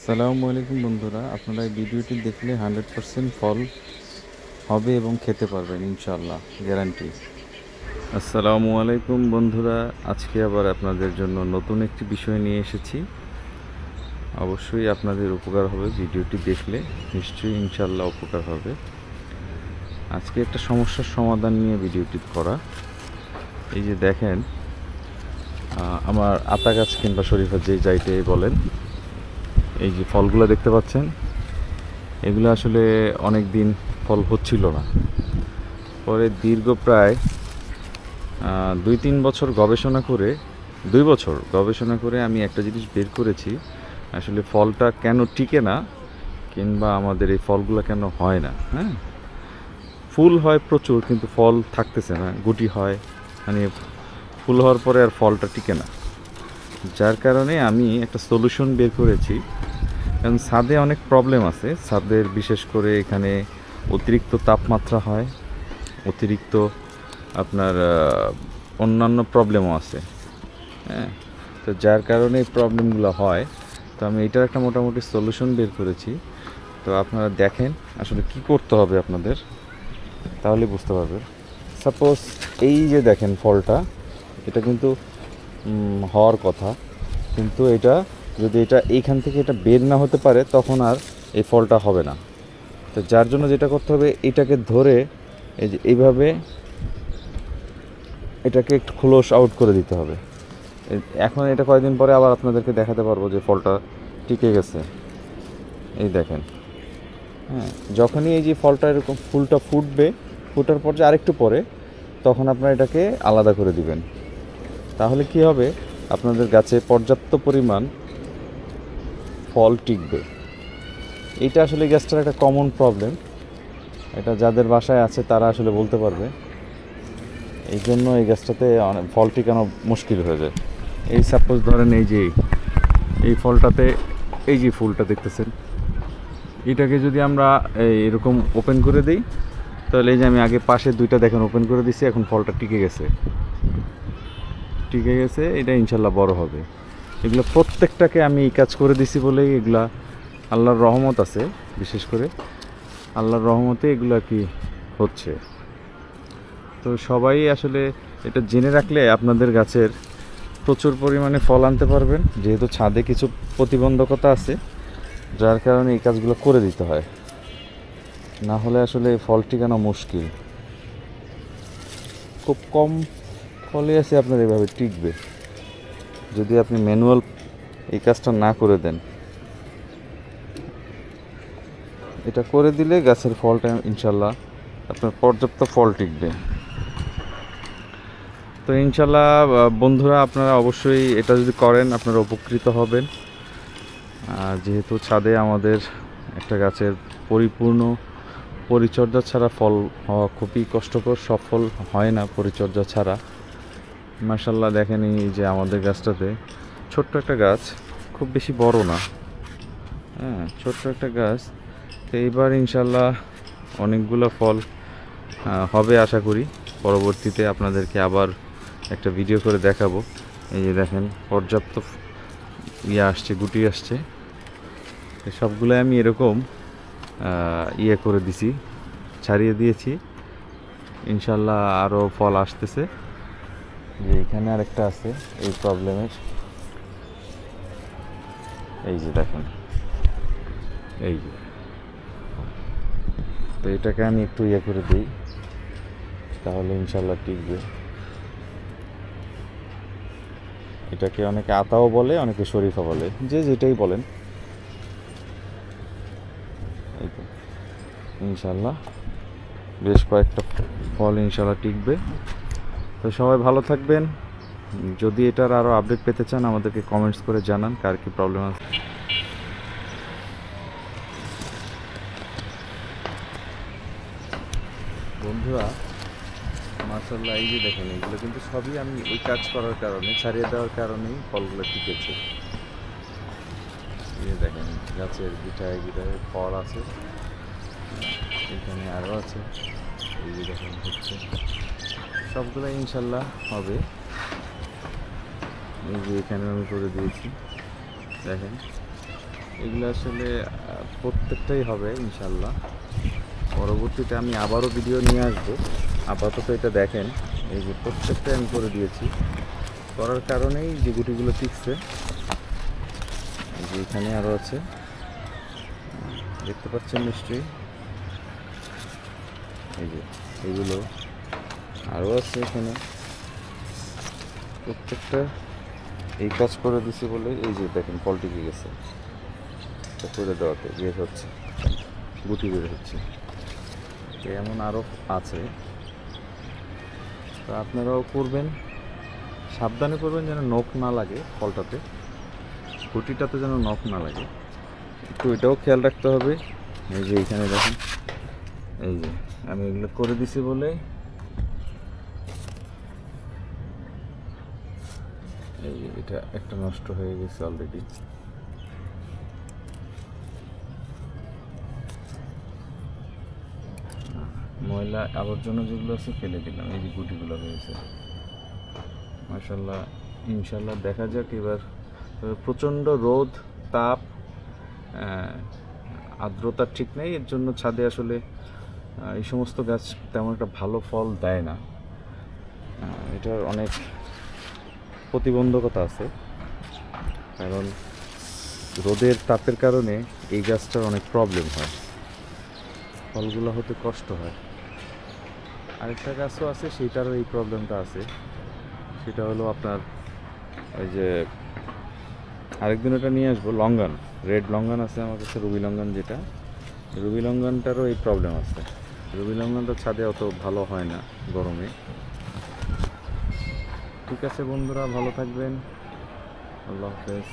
আসসালামু আলাইকুম বন্ধুরা, আপনারা এই ভিডিওটি দেখলে 100% ফল হবে এবং খেতে পারবেন ইনশাআল্লাহ, গ্যারান্টি। আসসালামু আলাইকুম বন্ধুরা, আজকে আবার আপনাদের জন্য নতুন একটি বিষয় নিয়ে এসেছি। অবশ্যই আপনাদের উপকার হবে, ভিডিওটি দেখলে নিশ্চয়ই ইনশাআল্লাহ উপকার হবে। আজকে একটা সমস্যার সমাধান নিয়ে ভিডিওটি করা। এই যে দেখেন, আমার আতা গাছ কিংবা শরীফা যাইতে বলেন, এই যে ফলগুলো দেখতে পাচ্ছেন, এগুলো আসলে অনেক দিন ফল হচ্ছিল না। পরে দীর্ঘ প্রায় 2-3 বছর গবেষণা করে, 2 বছর গবেষণা করে আমি একটা জিনিস বের করেছি, আসলে ফলটা কেন টিকে না কিংবা আমাদের এই ফলগুলো কেন হয় না। হ্যাঁ, ফুল হয় প্রচুর কিন্তু ফল থাকতেছে না, গুটি হয়, মানে ফুল হওয়ার পরে আর ফলটা টিকে না। যার কারণে আমি একটা সলিউশন বের করেছি। কারণ ছাদে অনেক প্রবলেম আছে, ছাদের বিশেষ করে এখানে অতিরিক্ত তাপমাত্রা হয়, অতিরিক্ত আপনার অন্যান্য প্রবলেমও আছে। হ্যাঁ, তো যার কারণে এই প্রবলেমগুলো হয়। তো আমি এটার একটা মোটামুটি সলিউশন বের করেছি। তো আপনারা দেখেন আসলে কি করতে হবে আপনাদের, তাহলে বুঝতে পারবেন। সাপোজ এই যে দেখেন ফলটা, এটা কিন্তু হওয়ার কথা, কিন্তু এটা যদি এইখান থেকে এটা বের না হতে পারে তখন আর এই ফলটা হবে না। তো যার জন্য যেটা করতে হবে, এটাকে ধরে এই যে এইভাবে এটাকে একটু খোলস আউট করে দিতে হবে। এখন এটা কয়েকদিন পরে আবার আপনাদেরকে দেখাতে পারবো যে ফলটা টিকে গেছে। এই দেখেন, হ্যাঁ, যখনই এই যে ফলটা এরকম ফুলটা ফুটবে, ফুটার পর যে আরেকটু পরে, তখন আপনারা এটাকে আলাদা করে দিবেন। তাহলে কি হবে, আপনাদের গাছে পর্যাপ্ত পরিমাণ ফল টিকবে। এইটা আসলে গাছটার একটা কমন প্রবলেম, এটা যাদের বাসায় আছে তারা আসলে বলতে পারবে। এই জন্য এই গাছটাতে অনেক ফল টিকানো মুশকিল হয়ে যায়। এই সাপোজ ধরেন এই যে এই ফলটাতে, এই যে ফুলটা দেখতেছেন, এটাকে যদি আমরা এরকম ওপেন করে দিই, তাহলে এই যে আমি আগে পাশে দুইটা দেখেন ওপেন করে দিছি, এখন ফলটা টিকে গেছে, এটা ইনশাল্লাহ বড় হবে। এগুলো প্রত্যেকটাকে আমি এই কাজ করে দিছি বলেই এগুলা আল্লাহর রহমত আছে, বিশেষ করে আল্লাহর রহমতে এগুলো কি হচ্ছে। তো সবাই আসলে এটা জেনে রাখলে আপনাদের গাছের প্রচুর পরিমাণে ফল আনতে পারবেন, যেহেতু ছাদে কিছু প্রতিবন্ধকতা আছে, যার কারণে এই কাজগুলো করে দিতে হয়, না হলে আসলে ফল টিকানো মুশকিল। খুব কম ফলই আছে আপনার এভাবে টিকবে, যদি আপনি ম্যানুয়াল এই কাজটা না করে দেন। এটা করে দিলে গাছের ফলটা ইনশাল্লাহ আপনার পর্যাপ্ত ফল টিকবে। তো ইনশাল্লাহ বন্ধুরা, আপনারা অবশ্যই এটা যদি করেন আপনারা উপকৃত হবেন। যেহেতু ছাদে আমাদের একটা গাছের পরিপূর্ণ পরিচর্যা ছাড়া ফল হওয়া খুবই কষ্টকর, সফল হয় না পরিচর্যা ছাড়া। মাশাআল্লাহ দেখেন, এই যে আমাদের গাছটাতে ছোট্ট একটা গাছ, খুব বেশি বড় না, হ্যাঁ, ছোট্ট একটা গাছ। তো এইবার ইনশাল্লাহ অনেকগুলো ফল হবে আশা করি। পরবর্তীতে আপনাদেরকে আবার একটা ভিডিও করে দেখাবো। এই যে দেখেন পর্যাপ্ত আসছে, গুটি আসছে। সবগুলো আমি এরকম করে দিছি, ছাড়িয়ে দিয়েছি। ইনশাল্লাহ আরও ফল আসতেছে। যে এখানে আরেকটা আছে এই প্রবলেমের, এই যে দেখেন, এই যে। তো এটাকে আমি একটু করে দিই, তাহলে ইনশাল্লাহ টিকবে। এটাকে অনেকে আতাও বলে, অনেকে শরীফা বলে, যে যেটাই বলেন। এই তো ইনশাল্লাহ বেশ কয়েকটা ফল ইনশাল্লাহ টিকবে। তো সবাই ভালো থাকবেন। যদি এটার আরও আপডেট পেতে চান আমাদেরকে কমেন্টস করে জানান কার কী প্রবলেম আছে। বন্ধুরা মাশাআল্লাহ, এই যে দেখেন, এগুলো কিন্তু সবই আমি এই কাজ করার কারণে, ছাড়িয়ে দেওয়ার কারণেই ফলগুলো টিকেছে। এই যে দেখেন গাছের গিটায় ফল আছে, এখানে আরও আছে। এই যে দেখেন হচ্ছে, সবগুলো ইনশাল্লাহ হবে। এই যে এখানে আমি করে দিয়েছি, দেখেন এগুলো আসলে প্রত্যেকটাই হবে ইনশাল্লাহ। পরবর্তীতে আমি আবারও ভিডিও নিয়ে আসবো। আপাতত এটা দেখেন, এই যে প্রত্যেকটা আমি করে দিয়েছি। করার কারণেই যে গুটিগুলো টিকছে। এই যে এখানে আরও আছে, দেখতে পাচ্ছেন নিশ্চয়ই। এই যে এগুলো আরও আছে এখানে। প্রত্যেকটা এই কাজ করে দিছি বলে এই যে দেখেন ফল টিকে গেছে। করে দেওয়াতে বের হচ্ছে, গুটি বের হচ্ছে। তো এমন আরও আছে। তো আপনারাও করবেন, সাবধানে করবেন যেন নখ না লাগে ফলটাতে, গুটিটাতে যেন নখ না লাগে, একটু এটাও খেয়াল রাখতে হবে। এই যে এইখানে দেখেন, এই যে আমি এগুলো করে দিছি বলে এই যে এটা একটা নষ্ট হয়ে গেছে অলরেডি। ময়লা আবর্জনা যেগুলো আছে ফেলে দিলাম, এই যে গুটিগুলো হয়েছে। মাশাআল্লাহ, ইনশাল্লাহ দেখা যাক এবার। প্রচণ্ড রোদ, তাপ, আর্দ্রতা ঠিক নেই, এর জন্য ছাদে আসলে এই সমস্ত গাছ তেমন একটা ভালো ফল দেয় না। এটার অনেক প্রতিবন্ধকতা আছে, কারণ রোদের তাপের কারণে এই গাছটার অনেক প্রবলেম হয়, ফলগুলো হতে কষ্ট হয়। আরেকটা গাছও আছে, সেটারও এই প্রবলেমটা আছে। সেটা হলো আপনার ওই যে আরেকদিন ওটা নিয়ে আসবো, লঙ্গান, রেড লঙ্গান আছে আমার কাছে, রুবি লঙ্গান যেটা, রুবি লঙ্গানটারও এই প্রবলেম আছে। রুবি লঙ্গানটা ছাদে অত ভালো হয় না গরমে। ঠিক আছে বন্ধুরা, ভালো থাকবেন, আল্লাহ হাফেজ।